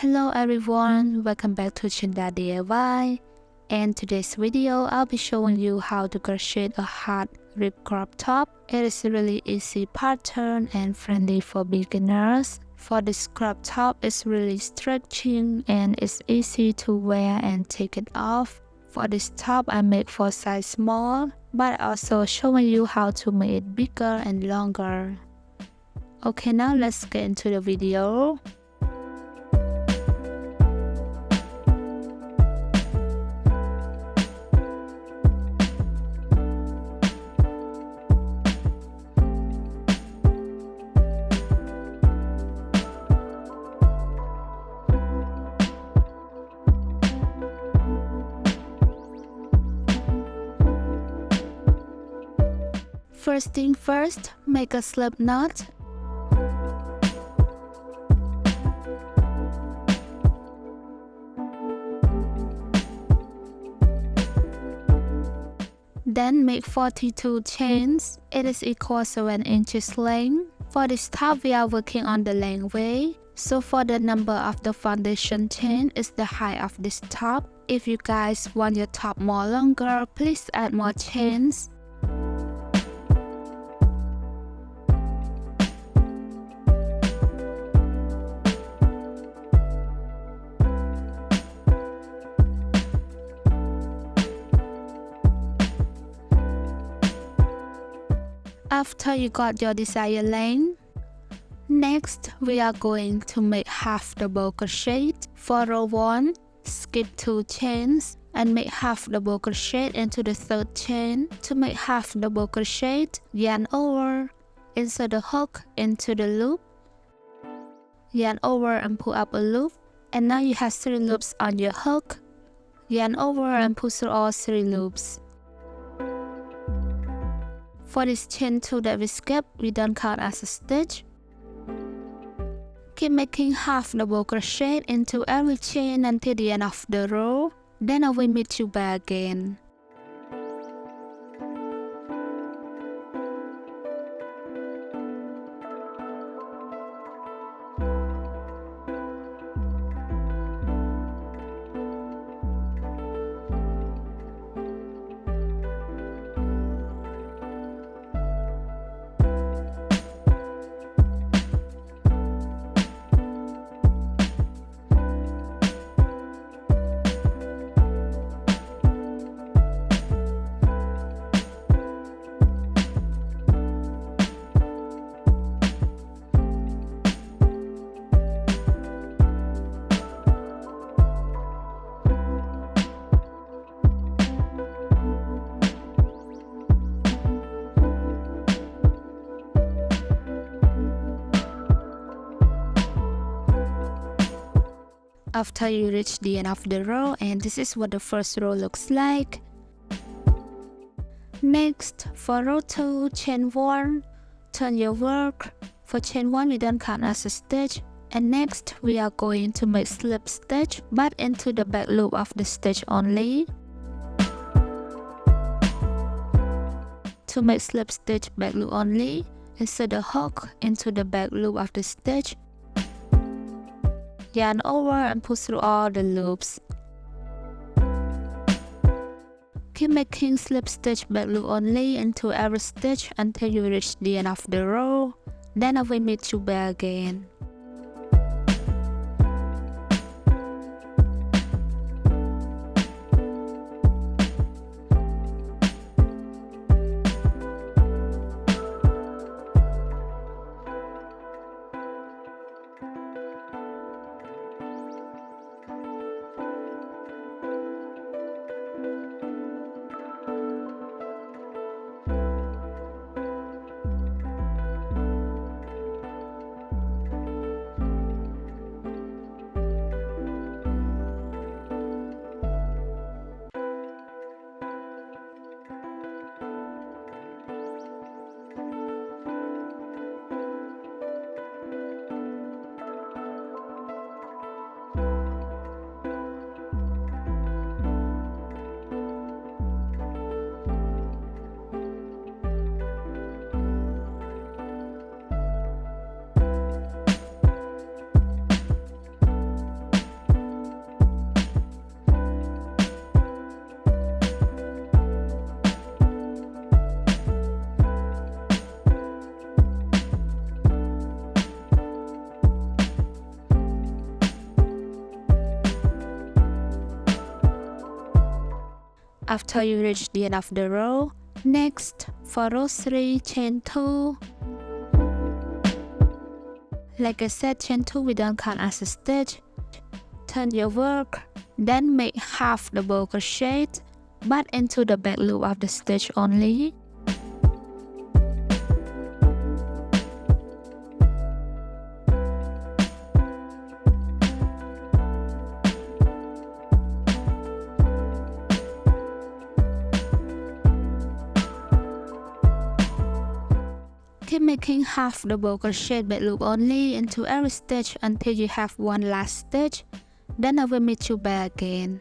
Hello everyone, welcome back to Chinda DIY. And today's video, I'll be showing you how to crochet a hard rib crop top. It is a really easy pattern and friendly for beginners. For this crop top, it's really stretching and it's easy to wear and take it off. For this top, I made for size small, but also showing you how to make it bigger and longer. Okay, now let's get into the video. First thing first, make a slip knot. Then make 42 chains. It is equal 7 inches length. For this top, we are working on the length way. So for the number of the foundation chain is the height of this top. If you guys want your top more longer, please add more chains. After you got your desired length, next we are going to make half double crochet. For row 1, skip 2 chains and make half double crochet into the third chain. To make half double crochet, yarn over, insert the hook into the loop, yarn over and pull up a loop, and now you have 3 loops on your hook. Yarn over and pull through all 3 loops. For this chain 2 that we skipped, we don't count as a stitch. Keep making half double crochet into every chain until the end of the row. Then I will meet you back again. After you reach the end of the row, and this is what the first row looks like. Next, for row 2, chain 1, turn your work. For chain 1, we don't count as a stitch. And next, we are going to make slip stitch, but into the back loop of the stitch only. To make slip stitch back loop only, insert the hook into the back loop of the stitch. Yarn over and pull through all the loops. Keep making slip stitch back loop only into every stitch until you reach the end of the row. Then I will meet you back again. After you reach the end of the row, next for row 3, chain 2. Like I said, chain 2 we don't count as a stitch. Turn your work, then make half double crochet but into the back loop of the stitch only. Keep making half double crochet back loop only into every stitch until you have one last stitch. Then I will meet you back again.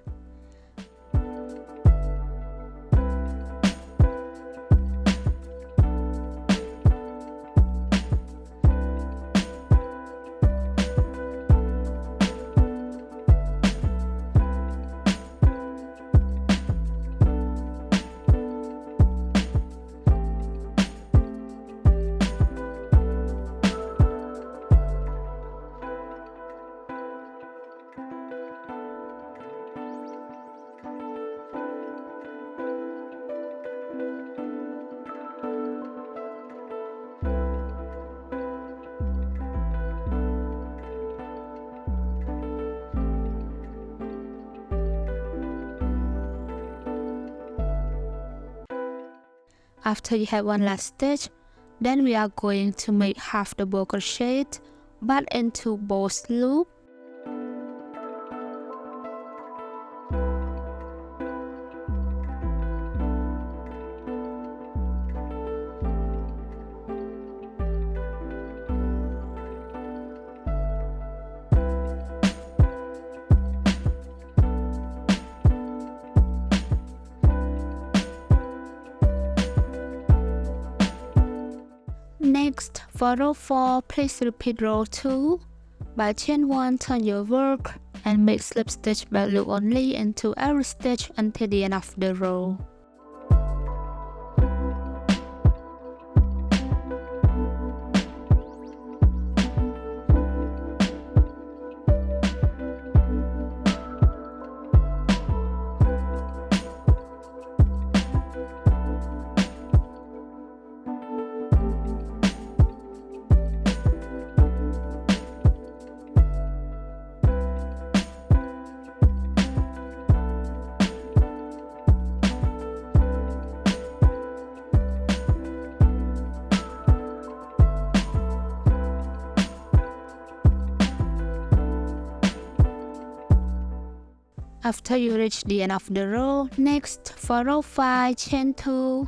After you have one last stitch, then we are going to make half double crochet but into both loops. Next, for row 4, please repeat row 2. By chain 1, turn your work and make slip stitch back loop only into every stitch until the end of the row. After you reach the end of the row, next for row 5, chain 2.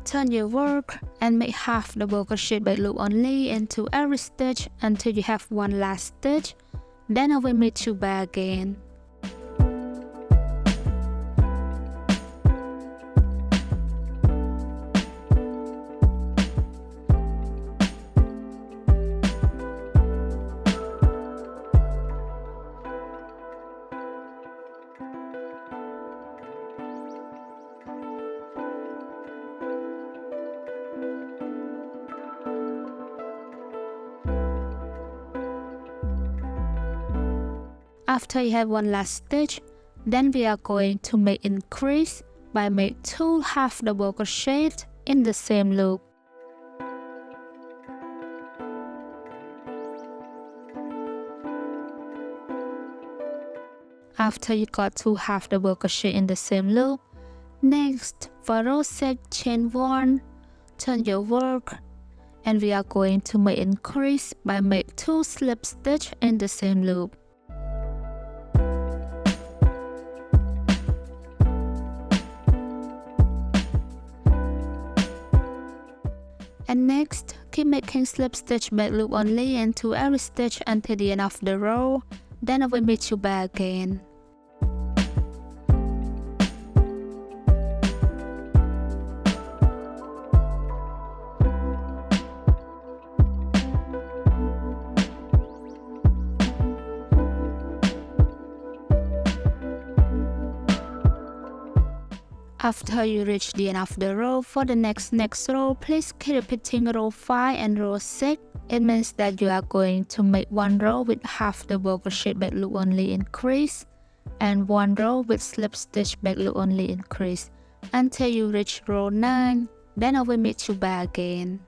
Turn your work and make half double crochet back loop only into every stitch until you have one last stitch. Then I will meet you back again. After you have one last stitch, then we are going to make increase by make 2 half double crochet in the same loop. After you got 2 half double crochet in the same loop, next for row 6, chain 1, turn your work, and we are going to make increase by make 2 slip stitch in the same loop. And next, keep making slip stitch back loop only into every stitch until the end of the row. Then I will meet you back again. After you reach the end of the row, for the next row, please keep repeating row 5 and row 6. It means that you are going to make one row with half double crochet back loop only increase, and 1 row with slip stitch back loop only increase until you reach row 9. Then I will meet you back again.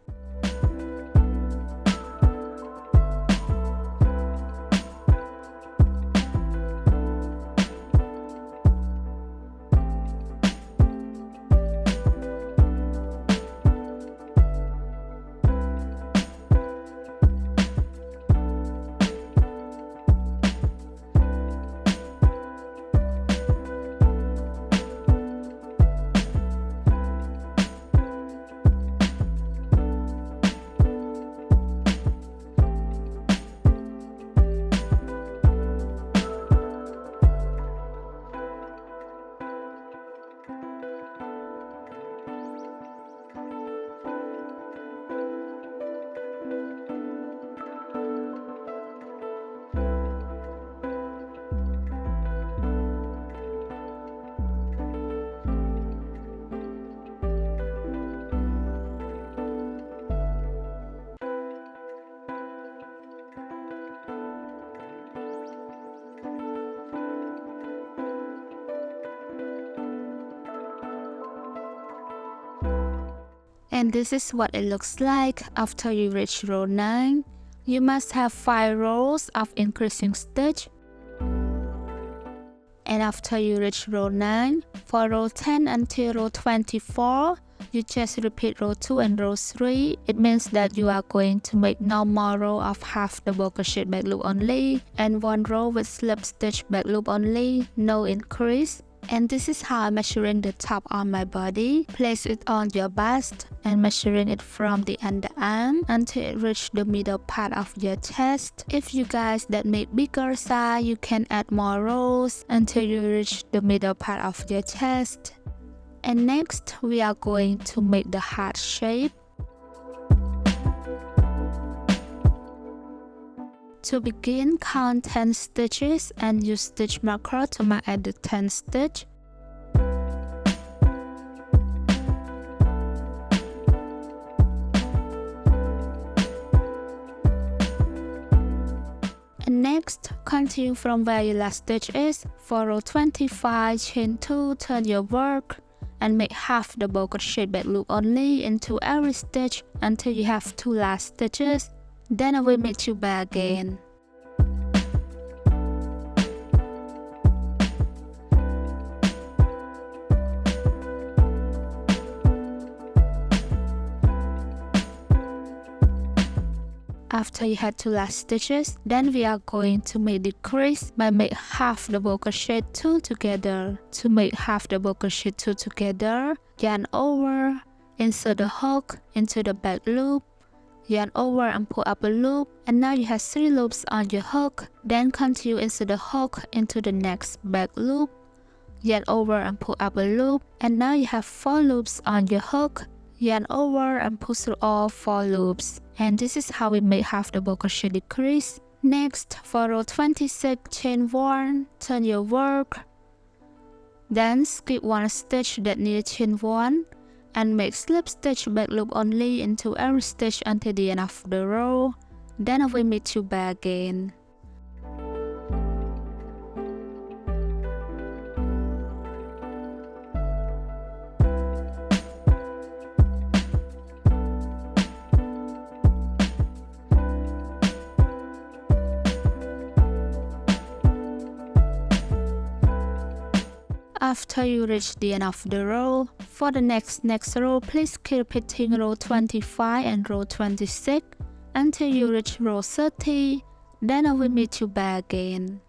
And this is what it looks like after you reach row 9. You must have 5 rows of increasing stitch. And after you reach row 9, for row 10 until row 24, you just repeat row 2 and row 3. It means that you are going to make normal row of half double crochet back loop only and 1 row with slip stitch back loop only, no increase. And this is how I'm measuring the top on my body. Place it on your bust and measuring it from the underarm until it reaches the middle part of your chest. If you guys that make bigger size, you can add more rows until you reach the middle part of your chest. And next, we are going to make the heart shape. To begin, count 10 stitches and use stitch marker to mark at the 10th stitch. And next, continue from where your last stitch is. For row 25, chain 2, turn your work and make half double crochet back loop only into every stitch until you have 2 last stitches. Then I will meet you back again. After you had 2 last stitches, then we are going to make the crease by make half double crochet 2 together. To make half double crochet 2 together, yarn over, insert the hook into the back loop, yarn over and pull up a loop, and now you have 3 loops on your hook. Then continue insert the hook into the next back loop, yarn over and pull up a loop, and now you have 4 loops on your hook. Yarn over and pull through all 4 loops. And this is how we make half double crochet decrease. Next, for row 26, chain 1, turn your work. Then skip 1 stitch that needs chain 1 and make slip stitch back loop only into every stitch until the end of the row. Then I will meet you back again. After you reach the end of the row, for the next row, please keep repeating row 25 and row 26 until you reach row 30. Then I will meet you back again.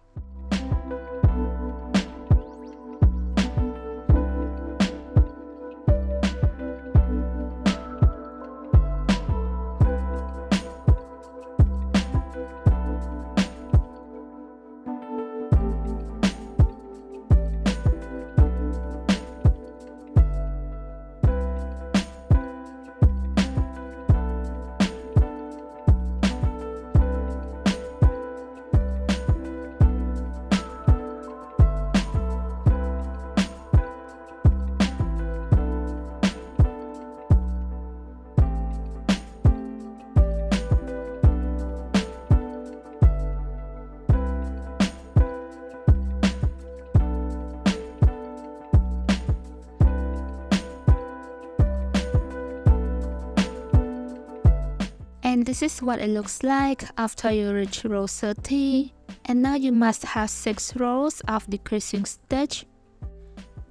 this is what it looks like after you reach row 30. And now you must have 6 rows of decreasing stitch.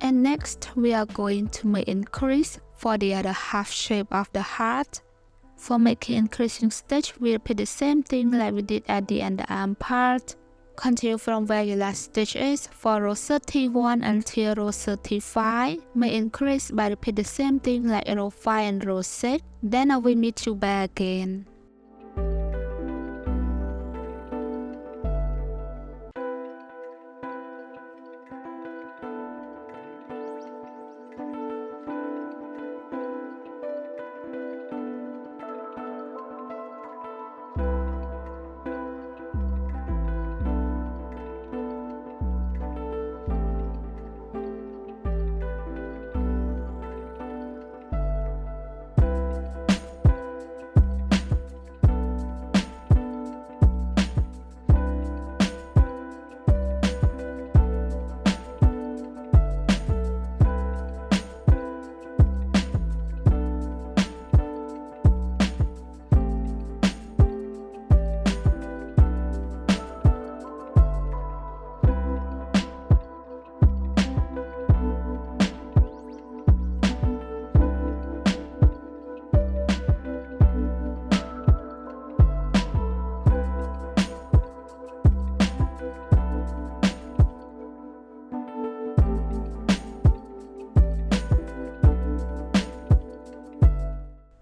And next we are going to make increase for the other half shape of the heart. For making increasing stitch, we repeat the same thing like we did at the underarm part. Continue from where your last stitch is for row 31 until row 35. Make increase by repeat the same thing like row 5 and row 6. Then I will meet you back again.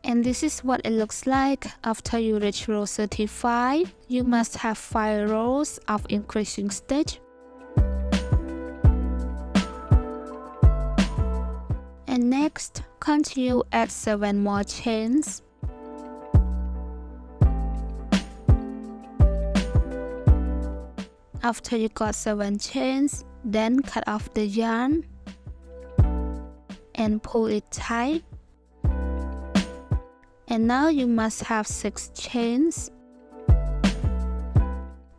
And this is what it looks like after you reach row 35. You must have 5 rows of increasing stitch. And next, continue add 7 more chains. After you got 7 chains, then cut off the yarn and pull it tight. And now you must have 6 chains.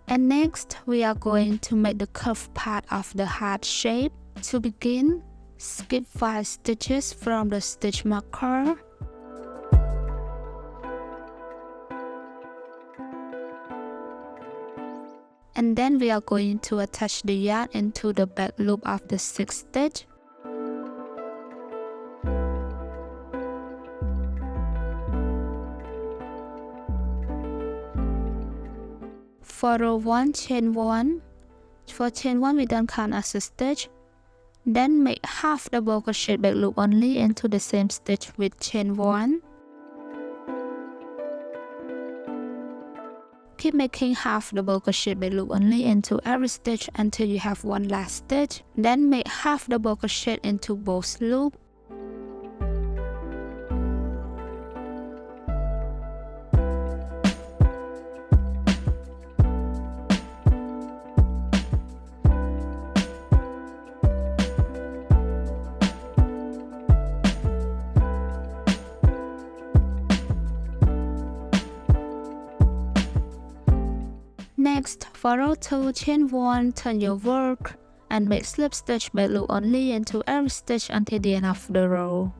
And next we are going to make the curved part of the heart shape. To begin, skip 5 stitches from the stitch marker. And then we are going to attach the yarn into the back loop of the 6th stitch. For row 1, chain 1. For chain 1, we don't count as a stitch. Then make half double crochet back loop only into the same stitch with chain 1. Keep making half double crochet back loop only into every stitch until you have one last stitch. Then make half double crochet into both loops. Next, for row 2, chain 1, turn your work and make slip stitch back loop only into every stitch until the end of the row.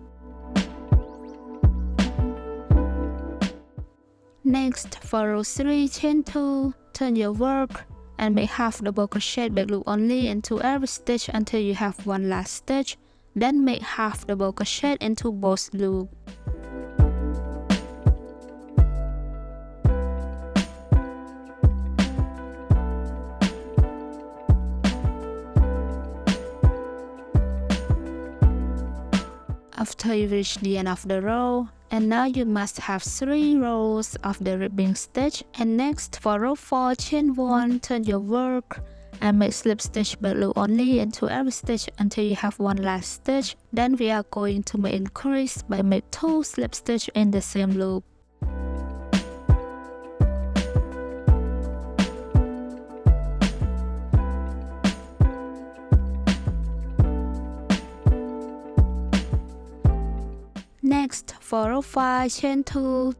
Next, for row 3, chain 2, turn your work and make half double crochet back loop only into every stitch until you have one last stitch. Then make half double crochet into both loops. After you reach the end of the row, and now you must have 3 rows of the ribbing stitch. And next, for row 4, chain 1, turn your work and make slip stitch back loop only into every stitch until you have one last stitch. Then we are going to make increase by make 2 slip stitch in the same loop. Next, for row 5, chain 2,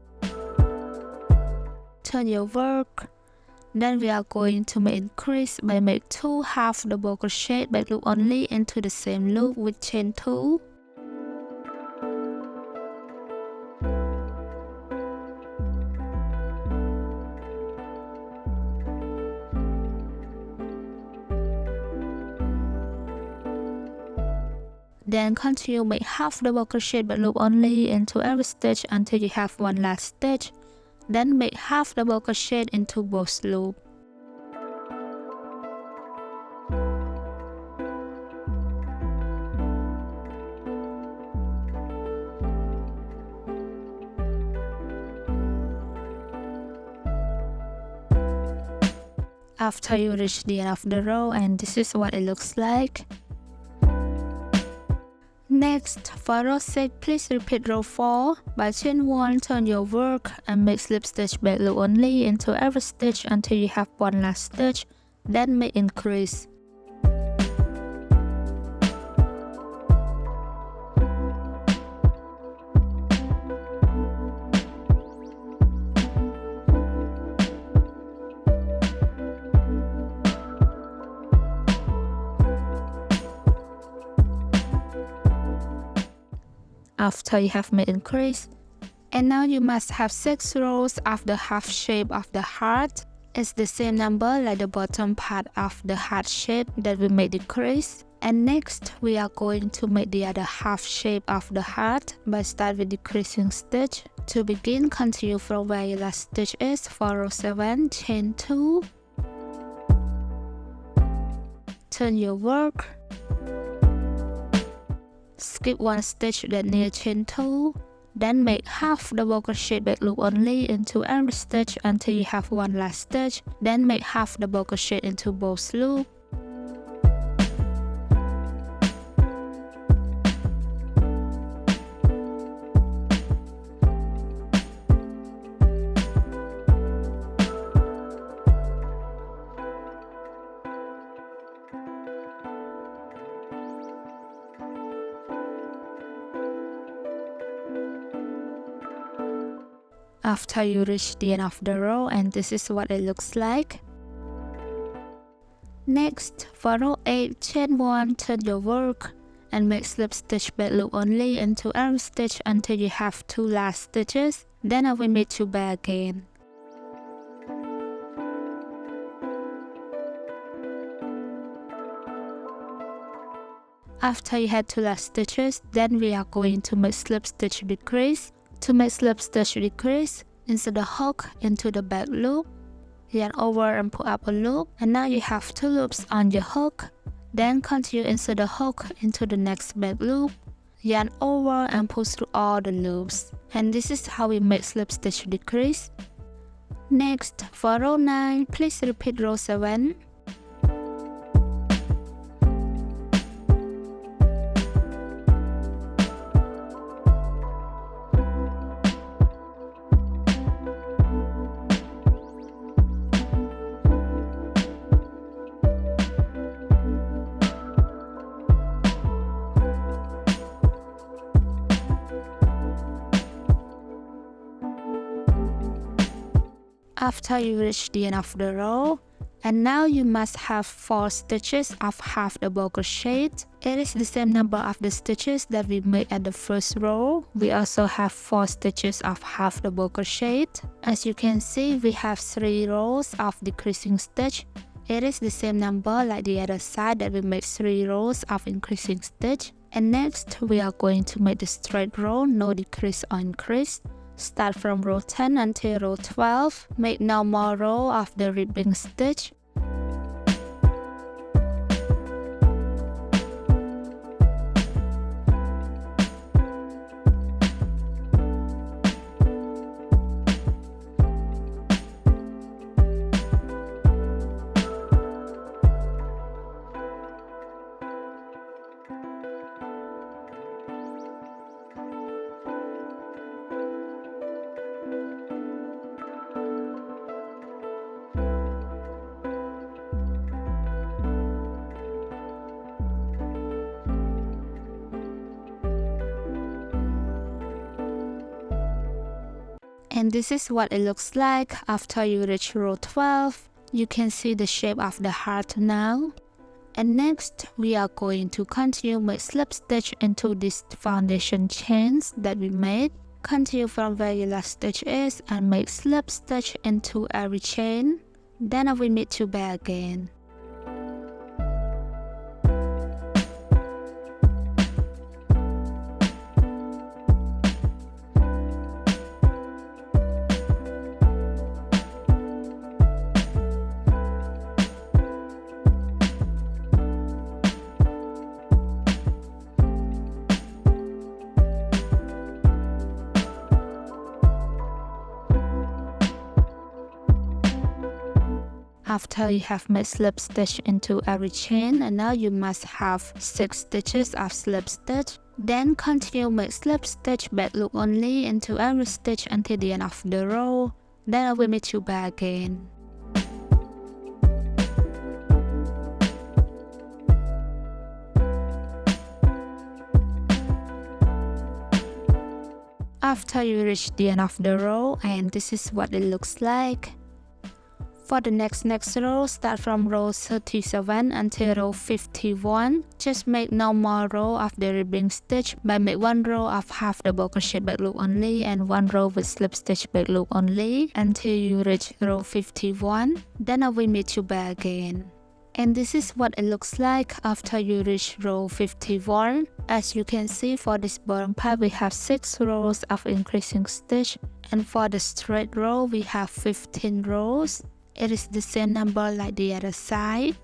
turn your work. Then we are going to make increase by make 2 half double crochet back loop only into the same loop with chain 2. Then continue make half double crochet but loop only into every stitch until you have one last stitch. Then make half double crochet into both loops. After you reach the end of the row, and this is what it looks like. Next, for row 6, please repeat row 4. By chain 1, turn your work and make slip stitch back loop only into every stitch until you have one last stitch, then make increase. After you have made increase, and now you must have 6 rows of the half shape of the heart. It's the same number like the bottom part of the heart shape that we made decrease. And next we are going to make the other half shape of the heart by start with decreasing stitch. To begin, continue from where your last stitch is for row 7, chain 2, turn your work, skip one stitch that near chain 2, then make half double crochet back loop only into every stitch until you have one last stitch, then make half double crochet into both loops. After you reach the end of the row, and this is what it looks like. Next, for row 8, chain 1, turn your work and make slip stitch back loop only into every stitch until you have 2 last stitches, then I will meet you back again. After you had 2 last stitches, then we are going to make slip stitch decrease. To make slip stitch decrease, insert the hook into the back loop, yarn over and pull up a loop, and now you have 2 loops on your hook. Then continue insert the hook into the next back loop, yarn over and pull through all the loops. And this is how we make slip stitch decrease. Next, for row 9, please repeat row 7. After you reach the end of the row, and now you must have 4 stitches of half double crochet. It is the same number of the stitches that we made at the first row. We also have 4 stitches of half double crochet. As you can see, we have 3 rows of decreasing stitch. It is the same number like the other side that we made 3 rows of increasing stitch. And next we are going to make the straight row, no decrease or increase. Start from row 10 until row 12. Make normal row of the ribbing stitch. And this is what it looks like after you reach row 12. You can see the shape of the heart now. And next we are going to continue make slip stitch into these foundation chains that we made. Continue from where your last stitch is and make slip stitch into every chain. Then I will meet you back again. After you have made slip stitch into every chain, and now you must have 6 stitches of slip stitch. Then continue make slip stitch back loop only into every stitch until the end of the row. Then I will meet you back again. After you reach the end of the row, and this is what it looks like. For the next row, start from row 37 until row 51. Just make normal row of the ribbing stitch by make 1 row of half double crochet back loop only and 1 row with slip stitch back loop only until you reach row 51. Then I will meet you back again. And this is what it looks like after you reach row 51. As you can see, for this bottom part we have 6 rows of increasing stitch, and for the straight row we have 15 rows. It is the same number like the other side.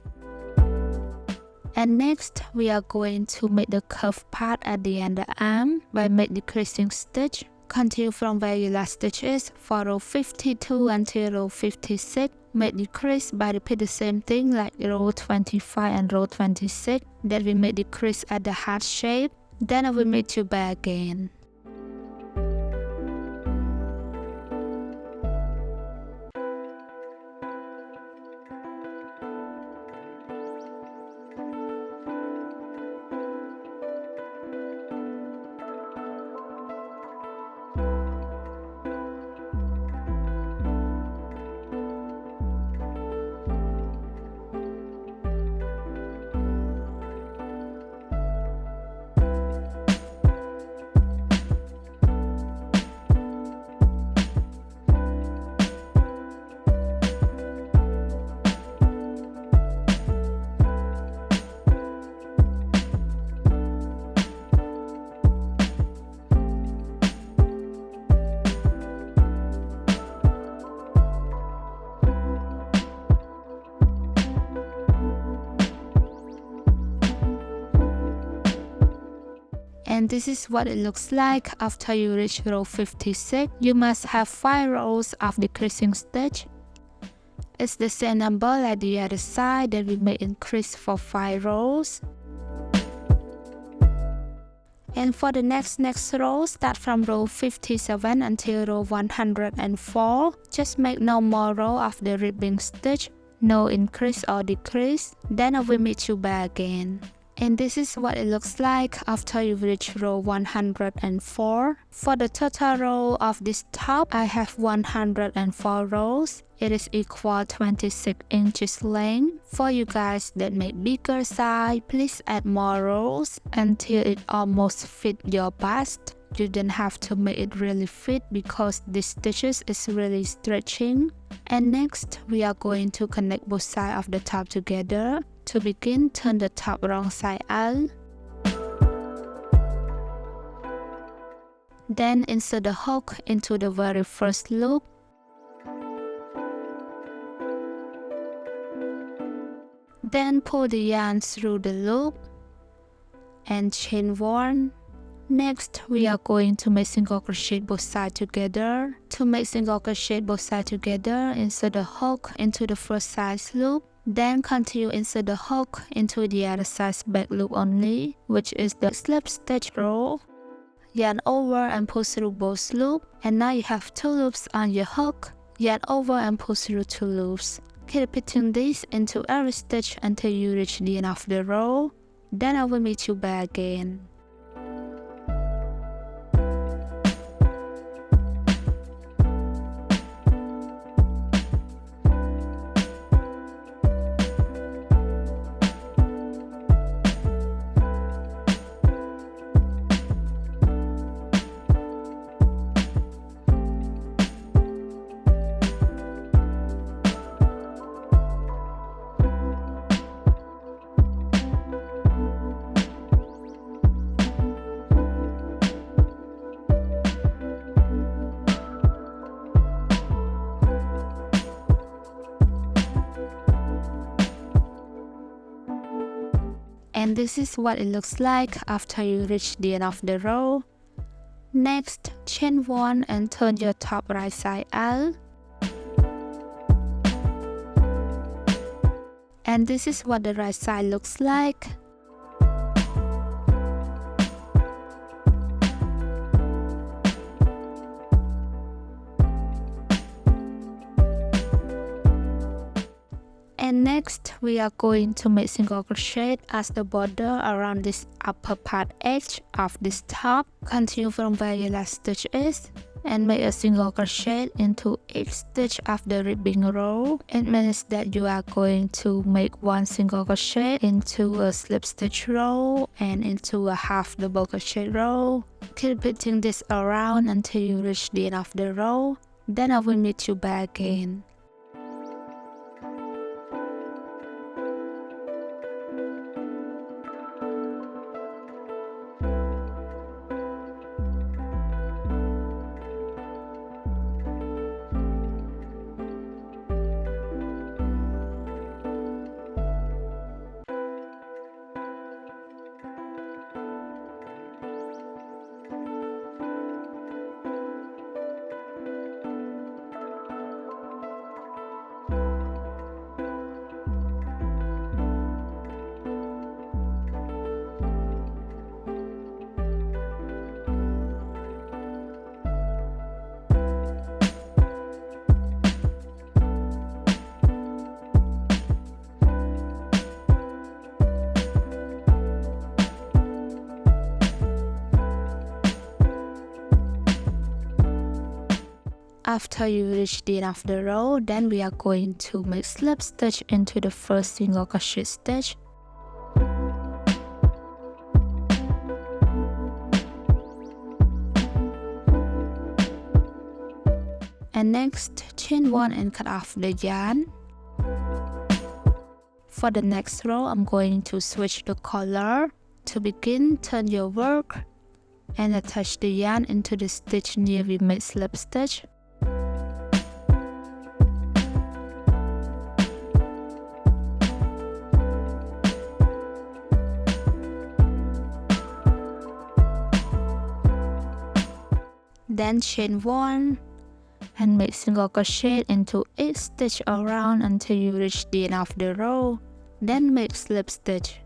And next we are going to make the curved part at the underarm by make decreasing stitch. Continue from where your last stitch is for row 52 until row 56. Make decrease by repeat the same thing like row 25 and row 26. Then we make decrease at the heart shape. Then I will meet you back again. And this is what it looks like after you reach row 56. You must have 5 rows of decreasing stitch. It's the same number like the other side, that we may increase for 5 rows. And for the next row, start from row 57 until row 104. Just make no more row of the ribbing stitch, no increase or decrease. Then I will meet you back again. And this is what it looks like after you reach row 104. For the total row of this top, I have 104 rows. It is equal 26 inches length. For you guys that make bigger size, please add more rows until it almost fit your bust. You don't have to make it really fit because the stitches is really stretching. And next, we are going to connect both sides of the top together. To begin, turn the top wrong side out. Then insert the hook into the very first loop. Then pull the yarn through the loop and chain 1. Next, we are going to make single crochet both sides together. To make single crochet both sides together, insert the hook into the first side loop. Then continue insert the hook into the other side's back loop only, which is the slip stitch row. Yarn over and pull through both loops. And now you have 2 loops on your hook. Yarn over and pull through 2 loops. Keep repeating this into every stitch until you reach the end of the row. Then I will meet you back again. And this is what it looks like after you reach the end of the row. Next, chain 1 and turn your top right side out. And this is what the right side looks like. And next we are going to make single crochet as the border around this upper part edge of this top. Continue from where your last stitch is and make a single crochet into each stitch of the ribbing row. It means that you are going to make one single crochet into a slip stitch row and into a half double crochet row. Keep repeating this around until you reach the end of the row. Then I will meet you back again. After you reach the end of the row, then we are going to make slip stitch into the first single crochet stitch. And next, chain 1 and cut off the yarn. For the next row, I'm going to switch the color. To begin, turn your work and attach the yarn into the stitch near we made slip stitch. Then chain 1 and make single crochet into each stitch around until you reach the end of the row. Then make slip stitch.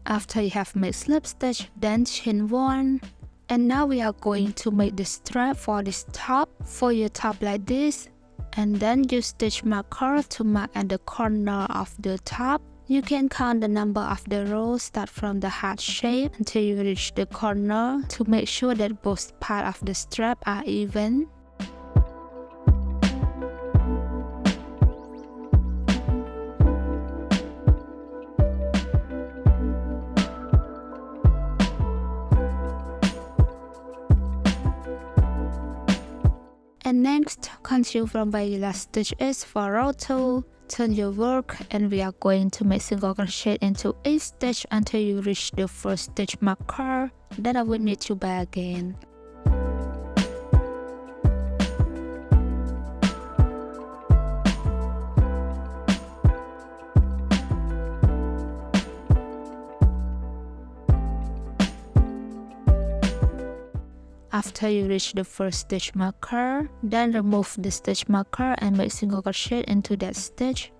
After you have made slip stitch, then chain 1. And now we are going to make the strap for this top. For your top like this, and then use stitch marker to mark at the corner of the top. You can count the number of the rows, start from the heart shape until you reach the corner to make sure that both parts of the strap are even. And next, continue from where your last stitch is for row 2. Turn your work and we are going to make single crochet into each stitch until you reach the first stitch marker. Then I will meet you back again. After you reach the first stitch marker, then remove the stitch marker and make single crochet into that stitch.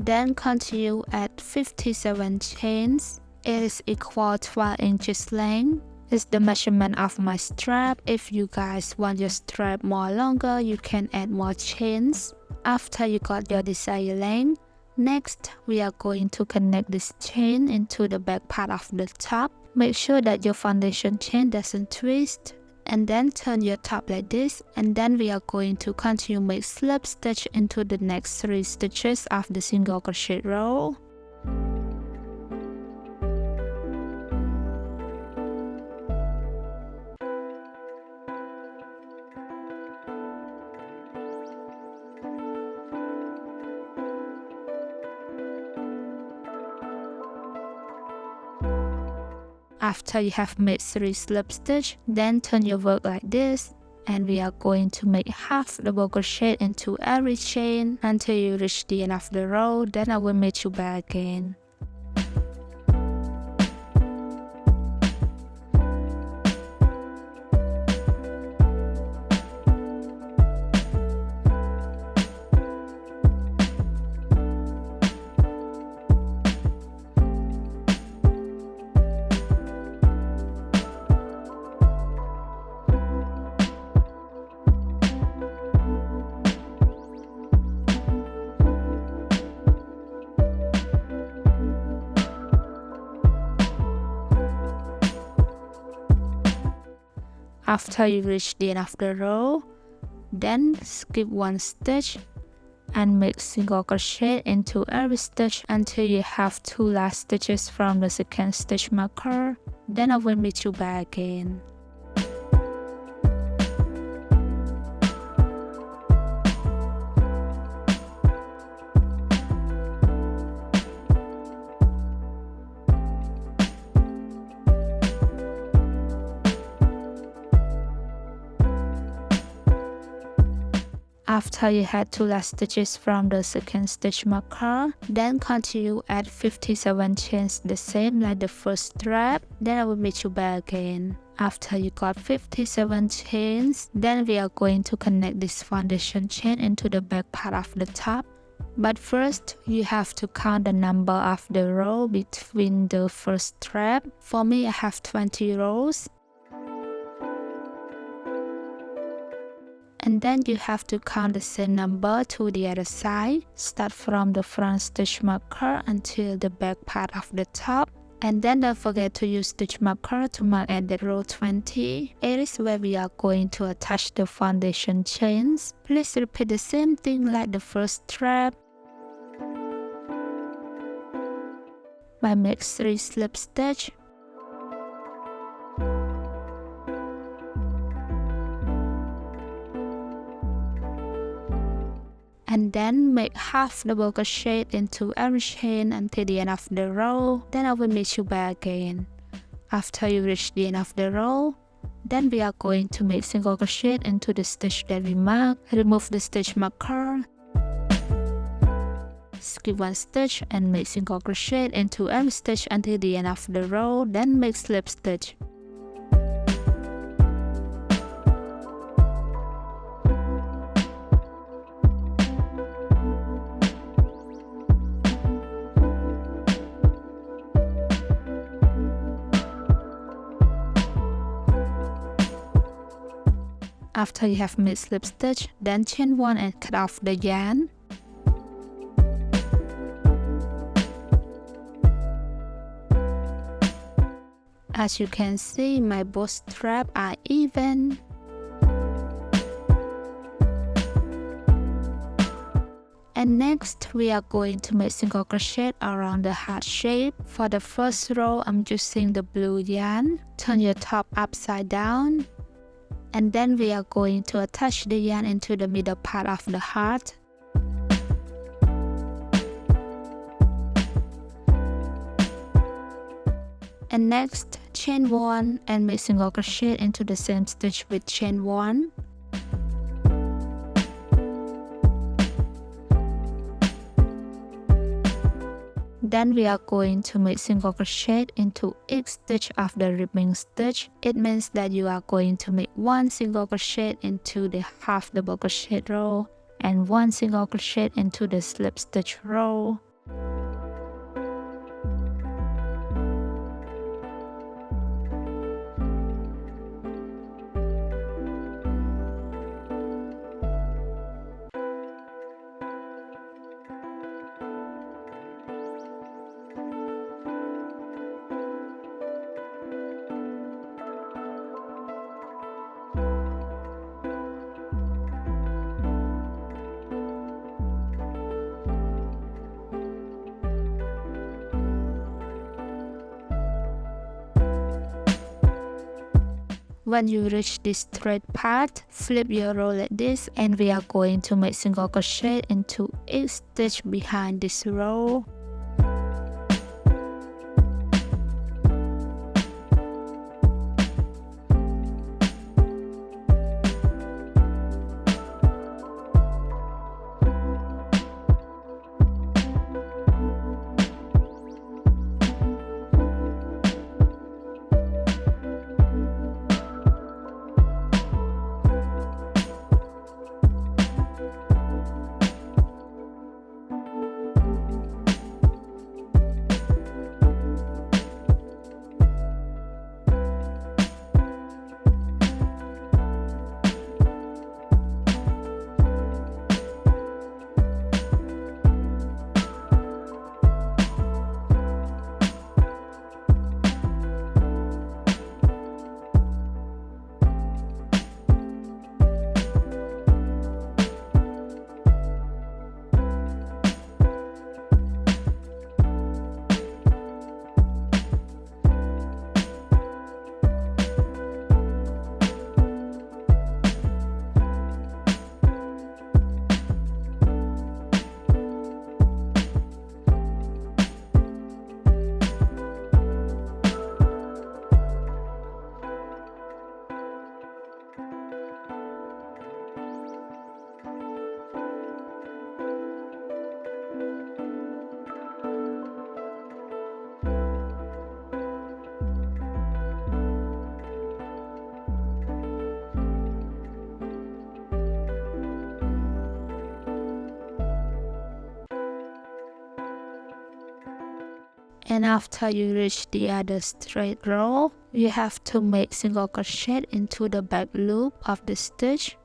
Then continue at 57 chains. It is equal 12 inches length. It's the measurement of my strap. If you guys want your strap more longer, you can add more chains. After you got your desired length, next we are going to connect this chain into the back part of the top. Make sure that your foundation chain doesn't twist, and then turn your top like this, and then we are going to continue make slip stitch into the next 3 stitches of the single crochet row. After you have made 3 slip stitch, then turn your work like this, and we are going to make half double crochet into every chain until you reach the end of the row. Then I will meet you back again. After you reach the end of the row, then skip 1 stitch and make single crochet into every stitch until you have 2 last stitches from the second stitch marker. Then I will meet you back again. After you had 2 last stitches from the second stitch marker, then continue at 57 chains the same like the first strap. Then I will meet you back again. After you got 57 chains, then we are going to connect this foundation chain into the back part of the top. But first, you have to count the number of the row between the first strap. For me, I have 20 rows. And then you have to count the same number to the other side. Start from the front stitch marker until the back part of the top. And then don't forget to use stitch marker to mark at the row 20. It is where we are going to attach the foundation chains. Please repeat the same thing like the first strap. I make 3 slip stitch. And then make half double crochet into every chain until the end of the row. Then I will meet you back again. After you reach the end of the row, then we are going to make single crochet into the stitch that we marked. Remove the stitch marker, skip 1 stitch and make single crochet into every stitch until the end of the row. Then make slip stitch. After you have made slip stitch, then chain 1 and cut off the yarn. As you can see, my both straps are even. And next, we are going to make single crochet around the heart shape. For the first row, I'm using the blue yarn. Turn your top upside down. And then we are going to attach the yarn into the middle part of the heart. And next, chain 1 and make single crochet into the same stitch with chain 1. Then we are going to make single crochet into each stitch of the ribbing stitch. It means that you are going to make 1 single crochet into the half double crochet row and 1 single crochet into the slip stitch row. When you reach this straight part, flip your row like this, and we are going to make single crochet into each stitch behind this row. And after you reach the other straight row, you have to make single crochet into the back loop of the stitch.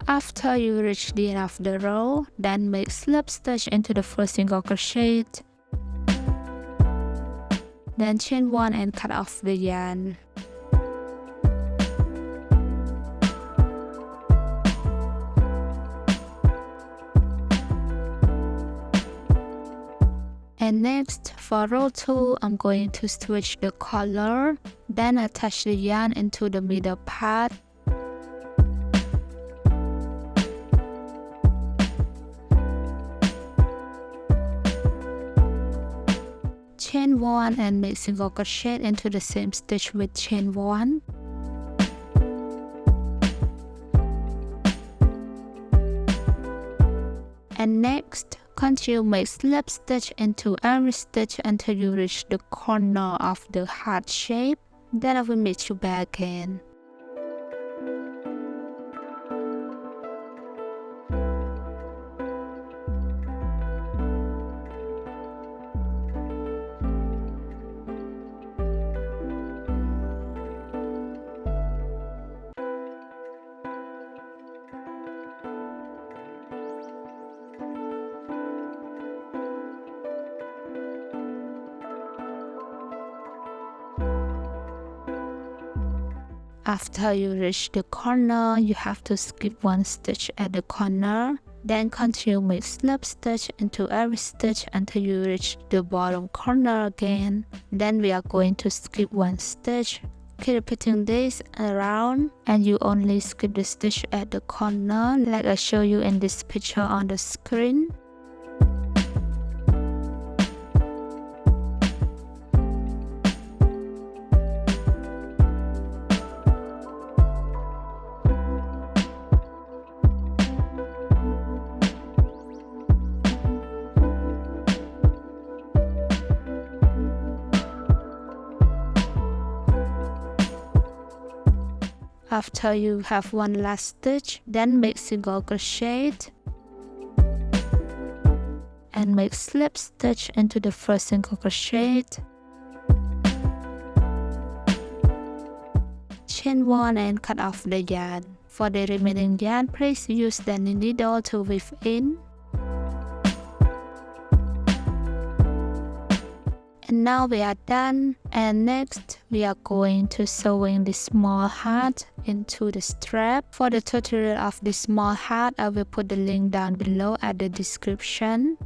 After you reach the end of the row, then make slip stitch into the first single crochet. Then chain 1 and cut off the yarn. And next, for row 2, I'm going to switch the color, then attach the yarn into the middle part. Chain 1 and make single crochet into the same stitch with chain 1. And next, continue make slip stitch into every stitch until you reach the corner of the heart shape. Then I will meet you back again. After you reach the corner, you have to skip one stitch at the corner. Then continue make slip stitch into every stitch until you reach the bottom corner again. Then we are going to skip one stitch. Keep repeating this around, and you only skip the stitch at the corner like I show you in this picture on the screen. After you have one last stitch, then make single crochet and make slip stitch into the first single crochet. Chain 1 and cut off the yarn. For the remaining yarn, please use the needle to weave in. And now we are done, and next we are going to sewing the small heart into the strap. For the tutorial of the small heart, I will put the link down below at the description.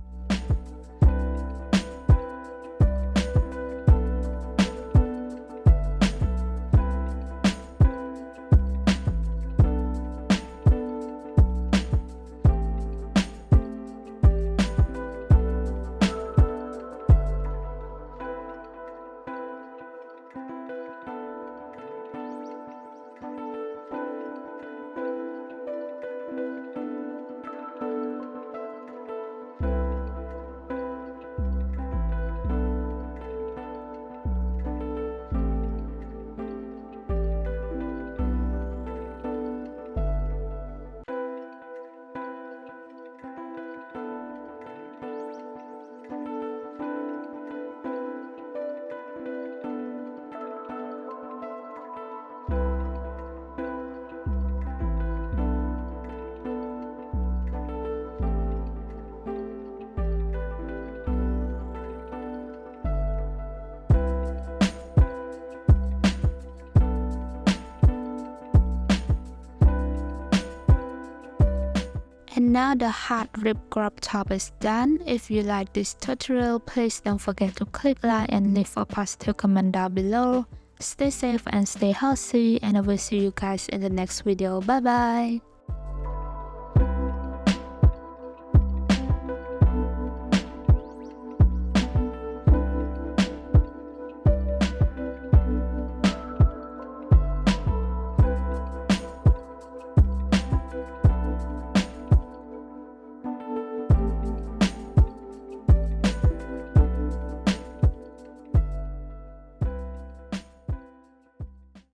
And now the heart rib crop top is done. If you like this tutorial, please don't forget to click like and leave a positive comment down below. Stay safe and stay healthy, and I will see you guys in the next video. Bye bye.